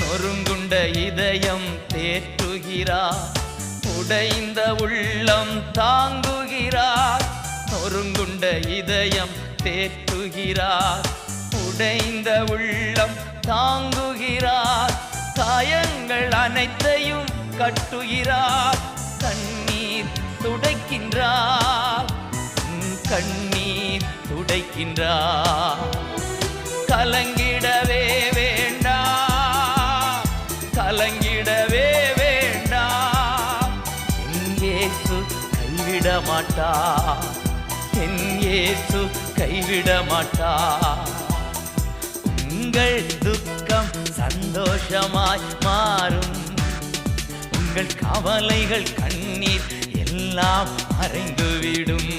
நொறுங்குண்ட இதயம் தேற்றுகிறார், உடைந்த உள்ளம் தாங்குகிறார். நொறுங்குண்ட இதயம் தேற்றுகிறார், உடைந்த உள்ளம் தாங்குகிறார். காயங்கள் அனைத்தையும் கட்டுகிறார், கண்ணீர் துடைக்கின்றார், கண்ணீர் துடைக்கின்றார். கலங்கிடவே வேண்டாம், கலங்கிடவே வேண்டாம். என் இயேசு கைவிட மாட்டார், என் இயேசு கைவிட மாட்டார். உங்கள் துக்கம் சந்தோஷமாய் மாறும், உங்கள் கவலைகள் கண்ணீர் எல்லாம் மறைந்துவிடும்.